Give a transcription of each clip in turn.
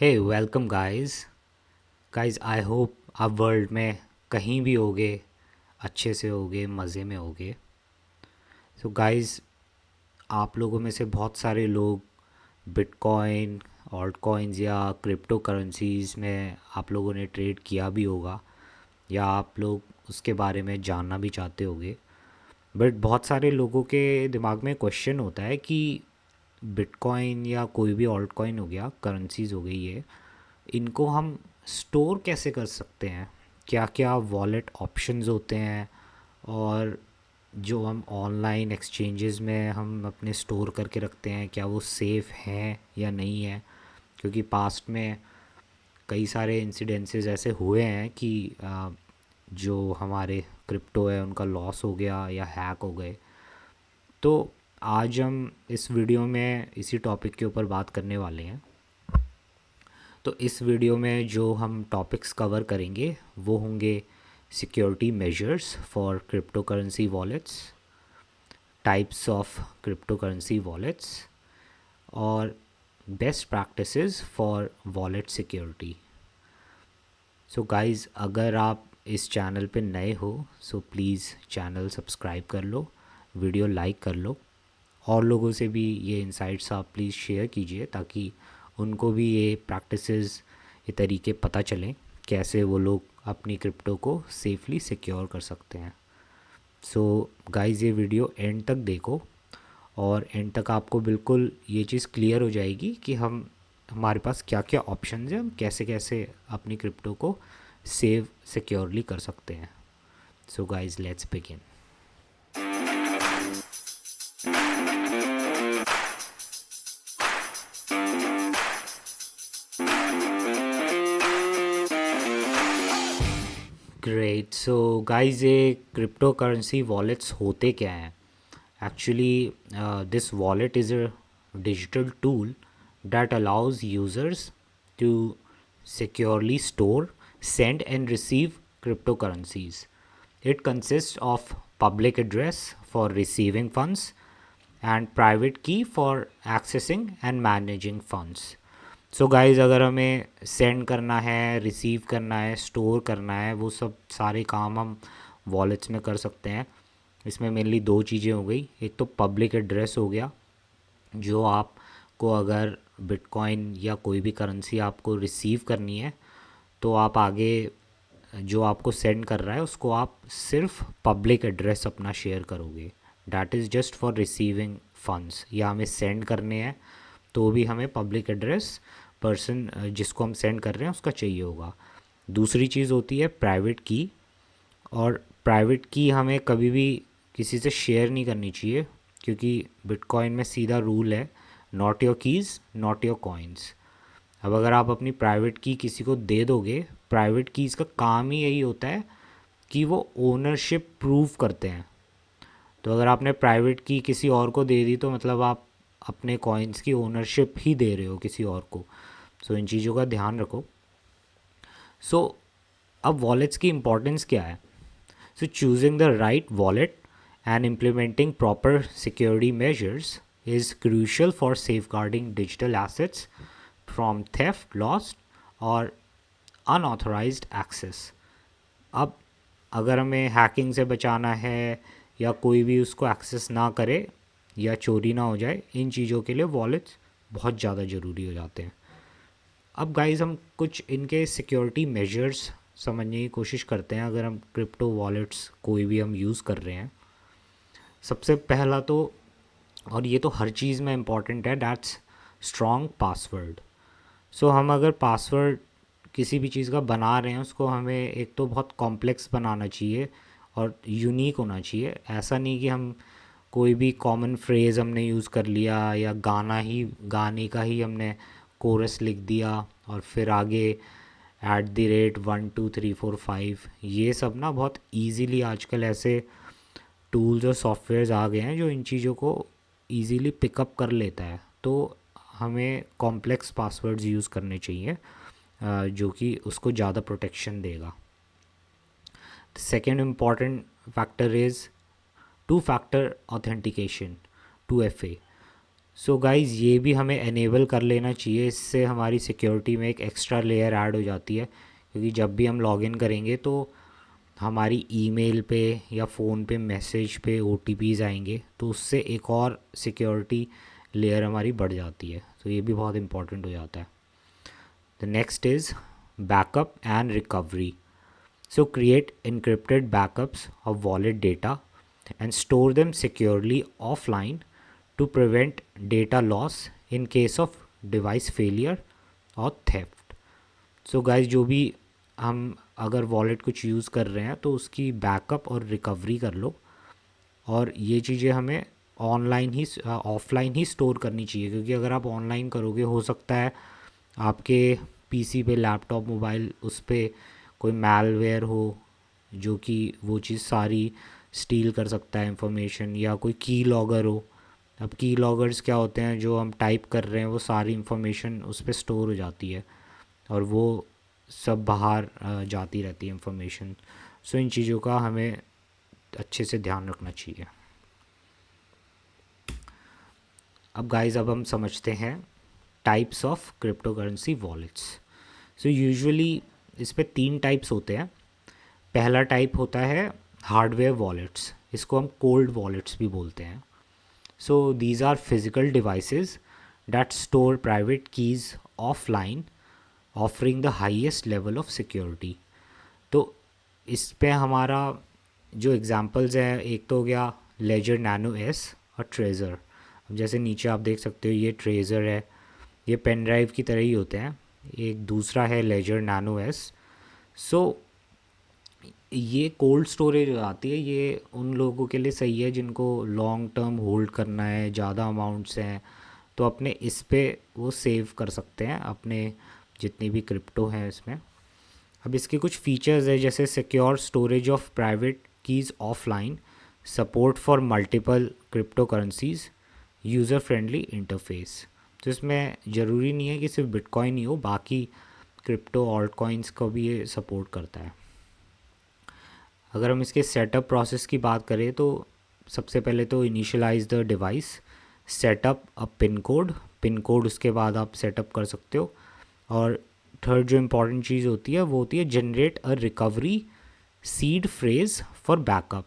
Hey welcome guys I hope आप world में कहीं भी होगे, अच्छे से होगे, मज़े में होगे। सो गाइस, आप लोगों में से बहुत सारे लोग बिटकॉइन, ऑल्ट कॉइन्स या क्रिप्टो करेंसीज़ में आप लोगों ने ट्रेड किया भी होगा, या आप लोग उसके बारे में जानना भी चाहते होगे। बट बहुत सारे लोगों के दिमाग में क्वेश्चन होता है कि बिटकॉइन या कोई भी ऑल्ट कॉइन हो गया, करेंसीज हो गई, ये इनको हम स्टोर कैसे कर सकते हैं, क्या क्या वॉलेट ऑप्शंस होते हैं, और जो हम ऑनलाइन एक्सचेंजेस में हम अपने स्टोर करके रखते हैं क्या वो सेफ़ हैं या नहीं है। क्योंकि पास्ट में कई सारे इंसिडेंसेस ऐसे हुए हैं कि जो हमारे क्रिप्टो है उनका लॉस हो गया या हैक हो गए। तो आज हम इस वीडियो में इसी टॉपिक के ऊपर बात करने वाले हैं। तो इस वीडियो में जो हम टॉपिक्स कवर करेंगे वो होंगे security measures for crypto currency wallets, types of crypto currency wallets, और best practices for wallet security. So guys, अगर आप इस चैनल पे नए हो सो प्लीज़ चैनल सब्सक्राइब कर लो, वीडियो लाइक कर लो, और लोगों से भी ये इंसाइट्स आप प्लीज़ शेयर कीजिए ताकि उनको भी ये प्रैक्टिसेस, ये तरीके पता चलें कैसे वो लोग अपनी क्रिप्टो को सेफली सिक्योर कर सकते हैं। सो गाइस, ये वीडियो एंड तक देखो, और एंड तक आपको बिल्कुल ये चीज़ क्लियर हो जाएगी कि हमारे पास क्या क्या ऑप्शंस हैं, हम कैसे कैसे अपनी क्रिप्टो को सेव सिक्योरली कर सकते हैं। So guys, let's begin. Great. So guys, ये क्रिप्टो करेंसी वॉलेट्स होते क्या हैं? Actually this wallet is a digital tool that allows users to securely store, send, and receive cryptocurrencies. It consists of public address for receiving funds and private key for accessing and managing funds. So guys, अगर हमें send करना है, receive करना है, store करना है, वो सब सारे काम हम वॉलेट्स में कर सकते हैं। इसमें मेनली दो चीज़ें हो गई। एक तो पब्लिक एड्रेस हो गया, जो आपको अगर बिटकॉइन या कोई भी करेंसी आपको रिसीव करनी है तो आप आगे जो आपको सेंड कर रहा है उसको आप सिर्फ पब्लिक एड्रेस अपना शेयर करोगे। That is just for receiving funds, या हमें सेंड करने हैं तो भी हमें पब्लिक एड्रेस पर्सन जिसको हम सेंड कर रहे हैं उसका चाहिए होगा। दूसरी चीज़ होती है प्राइवेट की, और प्राइवेट की हमें कभी भी किसी से शेयर नहीं करनी चाहिए, क्योंकि बिटकॉइन में सीधा रूल है, not your keys not your coins. अब अगर आप अपनी प्राइवेट की किसी को दे दोगे, प्राइवेट कीज़ का काम ही यही होता है कि वो ओनरशिप प्रूव करते हैं। तो अगर आपने प्राइवेट की किसी और को दे दी तो मतलब आप अपने कॉइन्स की ओनरशिप ही दे रहे हो किसी और को। सो इन चीज़ों का ध्यान रखो। सो अब वॉलेट्स की इम्पोर्टेंस क्या है? So choosing the right wallet and implementing proper security measures is crucial for safeguarding digital assets from theft, loss, or unauthorized access. अब अगर हमें हैकिंग से बचाना है या कोई भी उसको एक्सेस ना करे या चोरी ना हो जाए, इन चीज़ों के लिए वॉलेट्स बहुत ज़्यादा ज़रूरी हो जाते हैं। अब गाइस, हम कुछ इनके सिक्योरिटी मेजर्स समझने की कोशिश करते हैं अगर हम क्रिप्टो वॉलेट्स कोई भी हम यूज़ कर रहे हैं। सबसे पहला तो, और ये तो हर चीज़ में इम्पॉर्टेंट है, दैट्स स्ट्रॉन्ग पासवर्ड। सो हम अगर पासवर्ड किसी भी चीज़ का बना रहे हैं उसको हमें एक तो बहुत कॉम्प्लेक्स बनाना चाहिए और यूनिक होना चाहिए। ऐसा नहीं कि हम कोई भी कॉमन फ्रेज़ हमने यूज़ कर लिया या गाने का ही हमने कोरस लिख दिया और फिर आगे @1 2 3 4 5, ये सब ना बहुत इजीली आजकल ऐसे टूल्स और सॉफ्टवेयर्स आ गए हैं जो इन चीज़ों को इजीली पिकअप कर लेता है। तो हमें कॉम्प्लेक्स पासवर्ड्स यूज़ करने चाहिए जो कि उसको ज़्यादा प्रोटेक्शन देगा। Second important factor is two factor authentication, 2FA। So guys ये भी हमें एनेबल कर लेना चाहिए, इससे हमारी सिक्योरिटी में एक एक्स्ट्रा लेयर ऐड हो जाती है, क्योंकि जब भी हम लॉगिन करेंगे तो हमारी ईमेल पे या फ़ोन पे मैसेज पे ओटीपीज़ आएंगे, तो उससे एक और सिक्योरिटी लेयर हमारी बढ़ जाती है। तो ये भी बहुत इंपॉर्टेंट हो जाता है। The next is backup and recovery. So create encrypted backups of wallet data and store them securely offline to prevent data loss in case of device failure or theft. So guys, जो भी हम अगर wallet कुछ use कर रहे हैं तो उसकी बैकअप और रिकवरी कर लो, और ये चीज़ें हमें ऑनलाइन ही ऑफलाइन ही स्टोर करनी चाहिए, क्योंकि अगर आप ऑनलाइन करोगे हो सकता है आपके पीसी पे, लैपटॉप, मोबाइल, उस पर कोई मैलवेयर हो जो कि वो चीज़ सारी स्टील कर सकता है इंफॉर्मेशन, या कोई की लॉगर हो। अब की लॉगर्स क्या होते हैं, जो हम टाइप कर रहे हैं वो सारी इंफॉर्मेशन उस पर स्टोर हो जाती है और वो सब बाहर जाती रहती है इंफॉर्मेशन। सो इन चीज़ों का हमें अच्छे से ध्यान रखना चाहिए। अब गाइस, अब हम समझते हैं types of crypto currency wallets. So usually इस पे 3 टाइप्स होते हैं। पहला टाइप होता है हार्डवेयर वॉलेट्स, इसको हम कोल्ड वॉलेट्स भी बोलते हैं। So these are physical devices that store private keys offline, offering the highest level of security. तो इस पे हमारा जो एग्जांपल्स हैं, एक तो हो गया लेजर नैनो एस और ट्रेजर। अब जैसे नीचे आप देख सकते हो, ये ट्रेजर है, ये पेन ड्राइव की तरह ही होते हैं। एक दूसरा है लेजर नैनो एस। सो ये कोल्ड स्टोरेज आती है, ये उन लोगों के लिए सही है जिनको लॉन्ग टर्म होल्ड करना है, ज़्यादा अमाउंट्स हैं, तो अपने इस पे वो सेव कर सकते हैं अपने जितनी भी क्रिप्टो हैं इसमें। अब इसके कुछ फीचर्स है, जैसे secure storage of private keys offline, support for multiple crypto currencies, user friendly interface. तो इसमें ज़रूरी नहीं है कि सिर्फ बिटकॉइन ही हो, बाकी क्रिप्टो ऑल्ट कॉइन्स को भी ये सपोर्ट करता है। अगर हम इसके सेटअप प्रोसेस की बात करें तो सबसे पहले तो initialize the device, setup a pin code उसके बाद आप सेटअप कर सकते हो। और थर्ड जो इम्पॉर्टेंट चीज़ होती है वो होती है generate a recovery seed phrase for backup.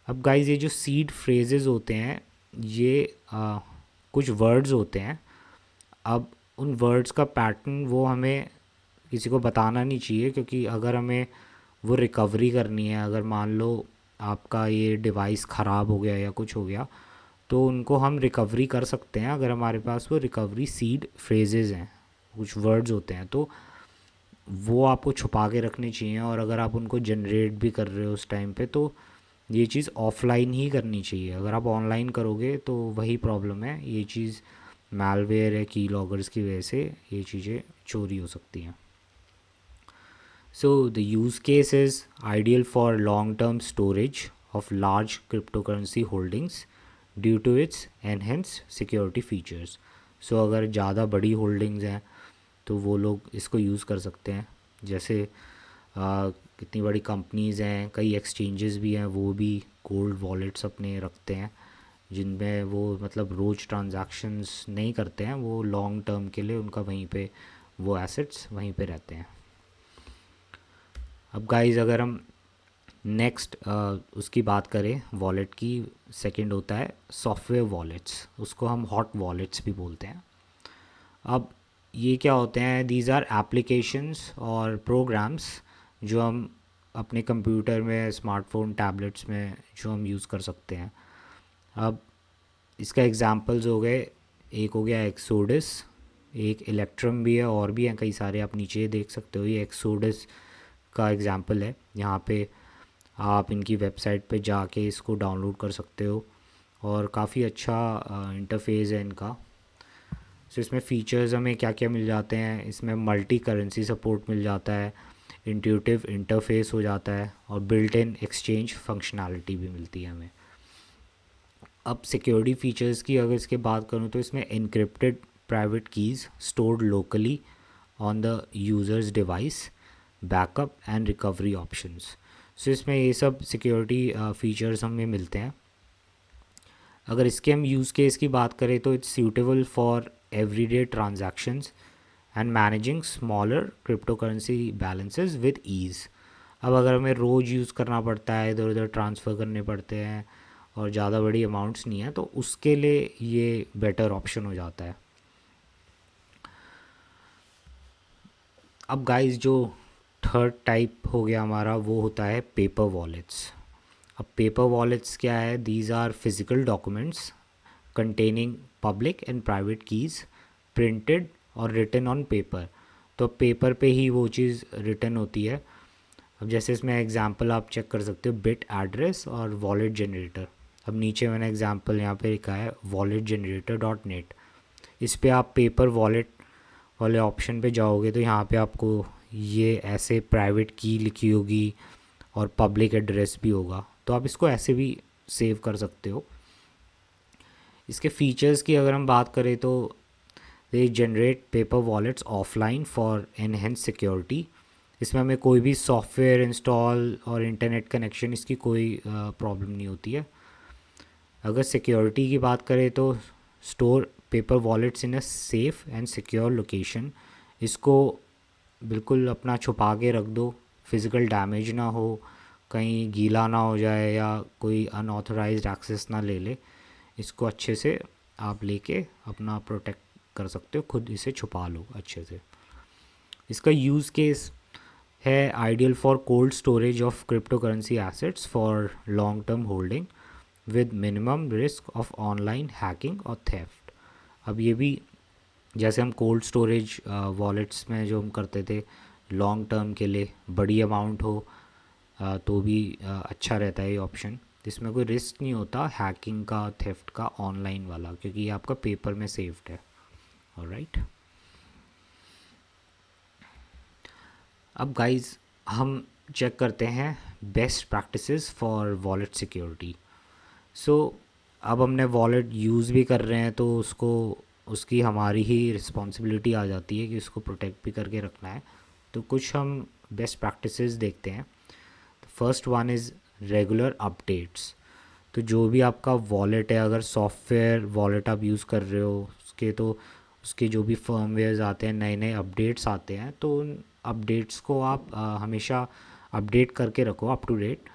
अब गाइज, ये जो सीड फ्रेजेस होते हैं ये कुछ वर्ड्स होते हैं। अब उन वर्ड्स का पैटर्न वो हमें किसी को बताना नहीं चाहिए, क्योंकि अगर हमें वो रिकवरी करनी है, अगर मान लो आपका ये डिवाइस ख़राब हो गया या कुछ हो गया, तो उनको हम रिकवरी कर सकते हैं अगर हमारे पास वो रिकवरी सीड फ्रेजेस हैं, कुछ वर्ड्स होते हैं, तो वो आपको छुपा के रखने चाहिए। और अगर आप उनको जनरेट भी कर रहे हो उस टाइम पे, तो ये चीज़ ऑफलाइन ही करनी चाहिए। अगर आप ऑनलाइन करोगे तो वही प्रॉब्लम है, ये चीज़ मैलवेयर है, की लॉगर्स की वजह से ये चीज़ें चोरी हो सकती हैं। So the use case is ideal for long-term storage of large cryptocurrency holdings due to its enhanced security features. So अगर ज़्यादा बड़ी होल्डिंग्स हैं तो वो लोग इसको यूज़ कर सकते हैं। जैसे कितनी बड़ी कंपनीज़ हैं, कई एक्सचेंजेस भी हैं, वो भी कोल्ड वॉलेट्स अपने रखते हैं जिनमें वो मतलब रोज़ ट्रांजैक्शंस नहीं करते हैं, वो लॉन्ग टर्म के लिए उनका वहीं पे वो एसेट्स वहीं पे रहते हैं। अब गाइस, अगर हम नेक्स्ट उसकी बात करें वॉलेट की, सेकंड होता है सॉफ्टवेयर वॉलेट्स, उसको हम हॉट वॉलेट्स भी बोलते हैं। अब ये क्या होते हैं, दीज आर एप्लीकेशंस और प्रोग्राम्स जो हम अपने कंप्यूटर में, स्मार्टफोन, टैबलेट्स में जो हम यूज़ कर सकते हैं। अब इसका एग्जांपल्स हो गए, एक हो गया एक्सोडस, एक इलेक्ट्रम भी है, और भी हैं कई सारे, आप नीचे देख सकते हो। ये एक्सोडस का एग्जांपल है, यहाँ पे आप इनकी वेबसाइट पे जाके इसको डाउनलोड कर सकते हो और काफ़ी अच्छा इंटरफेस है इनका। सो इसमें फ़ीचर्स हमें क्या क्या मिल जाते हैं, इसमें मल्टी करेंसी सपोर्ट मिल जाता है, इंट्यूटिव इंटरफेस हो जाता है, और बिल्ट इन एक्सचेंज फंक्शनैलिटी भी मिलती है हमें। अब सिक्योरिटी फ़ीचर्स की अगर इसके बात करूँ तो इसमें encrypted private keys stored locally on the user's device, backup and recovery options. So इसमें ये सब सिक्योरिटी फ़ीचर्स हमें मिलते हैं। अगर इसके हम यूज़ केस की बात करें तो it's suitable for everyday transactions and managing smaller crypto currency balances with ease. अब अगर हमें रोज़ यूज़ करना पड़ता है, इधर उधर ट्रांसफ़र करने पड़ते हैं और ज़्यादा बड़ी अमाउंट्स नहीं है, तो उसके लिए ये बेटर ऑप्शन हो जाता है। अब गाइस जो थर्ड टाइप हो गया हमारा, वो होता है पेपर वॉलेट्स। अब पेपर वॉलेट्स क्या है? These are physical documents containing public and private keys printed और रिटन ऑन पेपर। तो पेपर पे ही वो चीज़ रिटन होती है। अब जैसे इसमें एग्जांपल आप चेक कर सकते हो, बिट एड्रेस और वॉलेट जनरेटर। अब नीचे मैंने एग्जांपल यहाँ पे लिखा है walletgenerator.net। इस पे आप पेपर वॉलेट वाले ऑप्शन पे जाओगे तो यहाँ पे आपको ये ऐसे प्राइवेट की लिखी होगी और पब्लिक एड्रेस भी होगा, तो आप इसको ऐसे भी सेव कर सकते हो। इसके फीचर्स की अगर हम बात करें तो they generate paper wallets offline for enhance security. इसमें हमें कोई भी सॉफ्टवेयर इंस्टॉल और इंटरनेट कनेक्शन इसकी कोई प्रॉब्लम नहीं होती है। अगर सिक्योरिटी की बात करें तो store paper wallets in a safe and secure location. इसको बिल्कुल अपना छुपा के रख दो, फिज़िकल डैमेज ना हो, कहीं गीला ना हो जाए या कोई अनऑथराइज्ड एक्सेस ना ले ले। इसको अच्छे से आप लेके अपना प्रोटेक्ट कर सकते हो, खुद इसे छुपा लो अच्छे से। इसका यूज़ केस है ideal for cold storage of crypto currency assets for long term holding with minimum risk of online hacking और थेफ्ट। अब ये भी जैसे हम कोल्ड स्टोरेज वॉलेट्स में जो हम करते थे लॉन्ग टर्म के लिए, बड़ी अमाउंट हो तो भी अच्छा रहता है ये ऑप्शन। इसमें कोई रिस्क नहीं होता हैकिंग का, थेफ्ट का, ऑनलाइन वाला, क्योंकि ये आपका पेपर में सेफ्ड है। ऑलराइट, अब गाइस हम चेक करते हैं best practices for wallet security. So अब हमने वॉलेट यूज़ भी कर रहे हैं तो उसको उसकी हमारी ही रिस्पॉन्सिबिलिटी आ जाती है कि उसको प्रोटेक्ट भी करके रखना है। तो कुछ हम बेस्ट प्रैक्टिसेस देखते हैं। First one is regular updates. तो जो भी आपका वॉलेट है, अगर सॉफ्टवेयर वॉलेट आप यूज़ कर रहे हो उसके, तो उसके जो भी फर्मवेयर्स आते हैं, नए नए अपडेट्स आते हैं, तो उन अपडेट्स को आप हमेशा अपडेट करके रखो, अप टू डेट।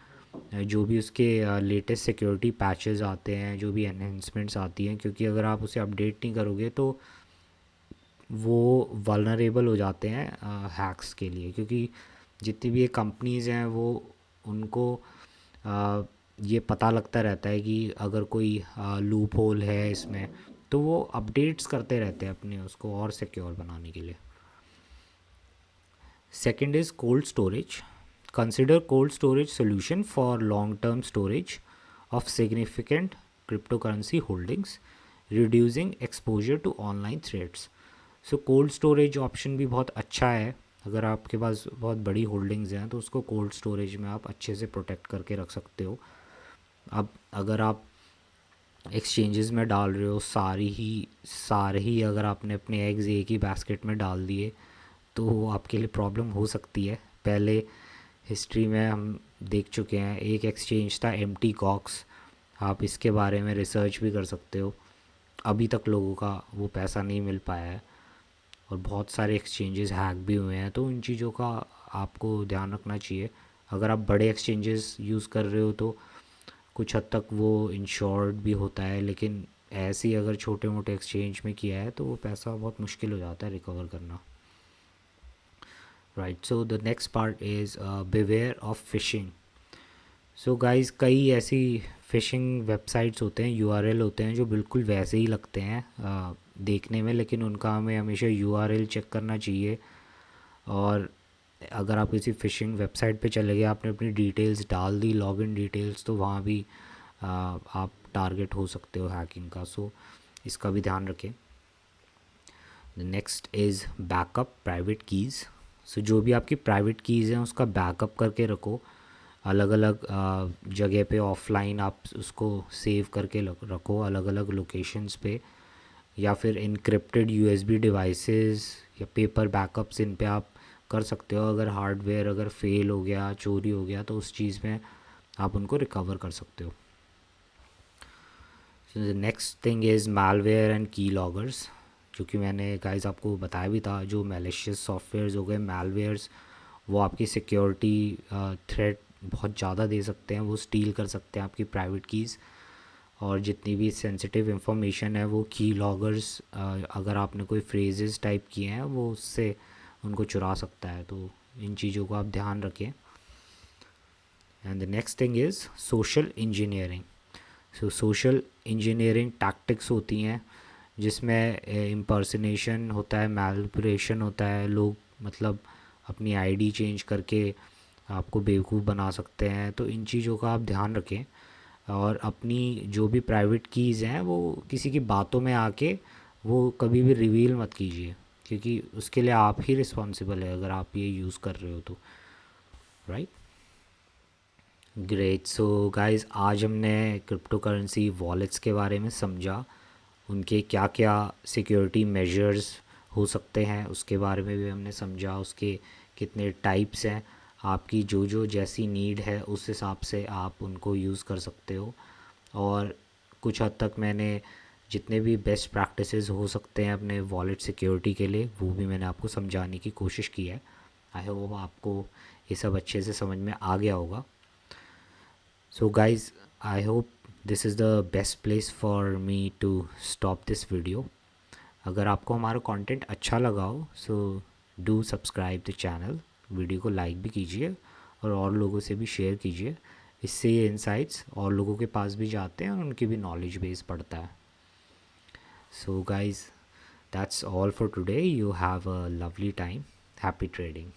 जो भी उसके लेटेस्ट सिक्योरिटी पैचेस आते हैं, जो भी एनहेंसमेंट्स आती हैं, क्योंकि अगर आप उसे अपडेट नहीं करोगे तो वो वल्नरेबल हो जाते हैं हैक्स के लिए। क्योंकि जितनी भी ये कंपनीज़ हैं वो उनको ये पता लगता रहता है कि अगर कोई लूप होल है इसमें, तो वो अपडेट्स करते रहते हैं अपने उसको और सिक्योर बनाने के लिए। Second is cold storage. Consider cold storage solution for long term storage of significant crypto currency holdings, reducing exposure to online threats. So cold storage option भी बहुत अच्छा है। अगर आपके पास बहुत बड़ी होल्डिंग्स हैं तो उसको कोल्ड स्टोरेज में आप अच्छे से प्रोटेक्ट करके रख सकते हो। अब अगर आप एक्सचेंजेस में डाल रहे हो सारे ही अगर आपने अपने एग्स एक ही बास्केट में डाल दिए तो वो आपके लिए प्रॉब्लम हो सकती है। पहले हिस्ट्री में हम देख चुके हैं, एक एक्सचेंज था एम्प्टी कॉक्स। आप इसके बारे में रिसर्च भी कर सकते हो। अभी तक लोगों का वो पैसा नहीं मिल पाया है और बहुत सारे एक्सचेंजेस हैक भी हुए हैं, तो उन चीज़ों का आपको ध्यान रखना चाहिए। अगर आप बड़े एक्सचेंजेस यूज़ कर रहे हो तो कुछ हद तक वो इंश्योर्ड भी होता है, लेकिन ऐसे ही अगर छोटे मोटे एक्सचेंज में किया है तो वो पैसा बहुत मुश्किल हो जाता है रिकवर करना। Right, so the next part is beware of fishing. So guys कई ऐसी फ़िशिंग वेबसाइट्स होते हैं, यूआरएल होते हैं जो बिल्कुल वैसे ही लगते हैं देखने में, लेकिन उनका हमें हमेशा यूआरएल चेक करना चाहिए। और अगर आप किसी फ़िशिंग वेबसाइट पे चले गए, आपने अपनी डिटेल्स डाल दी, लॉगिन डिटेल्स, तो वहाँ भी आप टारगेट हो सकते हो हैकिंग का। सो इसका भी ध्यान रखें। The next is backup private keys. So जो भी आपकी प्राइवेट कीज़ हैं उसका बैकअप करके रखो, अलग अलग जगह पे ऑफलाइन आप उसको सेव करके रखो, अलग अलग लोकेशंस पे, या फिर इनक्रिप्टेड यूएसबी डिवाइसेस या पेपर बैकअप्स इन पे आप कर सकते हो। अगर हार्डवेयर अगर फेल हो गया, चोरी हो गया, तो उस चीज़ में आप उनको रिकवर कर सकते हो। Next thing is malware and की लॉगर्स, जो कि मैंने गाइस आपको बताया भी था। जो malicious सॉफ्टवेयर्स हो गए, malwares, वो आपकी सिक्योरिटी थ्रेट बहुत ज़्यादा दे सकते हैं। वो स्टील कर सकते हैं आपकी प्राइवेट कीज़, और जितनी भी सेंसिटिव इंफॉर्मेशन है वो की लॉगर्स, अगर आपने कोई फ्रेजेस टाइप किए हैं वो उससे उनको चुरा सकता है। तो इन चीज़ों को आप ध्यान रखें। And the next thing is social engineering. So social engineering tactics होती हैं जिसमें इम्पर्सनेशन होता है, मैनिपुलेशन होता है। लोग मतलब अपनी आईडी चेंज करके आपको बेवकूफ़ बना सकते हैं। तो इन चीज़ों का आप ध्यान रखें, और अपनी जो भी प्राइवेट कीज़ हैं वो किसी की बातों में आके वो कभी भी रिवील मत कीजिए, क्योंकि उसके लिए आप ही रिस्पॉन्सिबल है अगर आप ये यूज़ कर रहे हो तो, राइट। ग्रेट। सो गाइस, आज हमने क्रिप्टो करेंसी वॉलेट्स के बारे में समझा, उनके क्या क्या सिक्योरिटी मेजर्स हो सकते हैं उसके बारे में भी हमने समझा, उसके कितने टाइप्स हैं। आपकी जो जो जैसी नीड है उस हिसाब से आप उनको यूज़ कर सकते हो। और कुछ हद तक मैंने जितने भी बेस्ट प्रैक्टिसेस हो सकते हैं अपने वॉलेट सिक्योरिटी के लिए वो भी मैंने आपको समझाने की कोशिश की है। आई होप आपको ये सब अच्छे से समझ में आ गया होगा। So guys, I hope this is the best place for me to stop this video. अगर आपको हमारा कंटेंट अच्छा लगा हो so do subscribe the channel, video को लाइक भी कीजिए और लोगों से भी शेयर कीजिए। इससे ये इंसाइट्स और लोगों के पास भी जाते हैं और उनकी भी नॉलेज बेस बढ़ता है। So guys, that's all for today. You have a lovely time. Happy trading.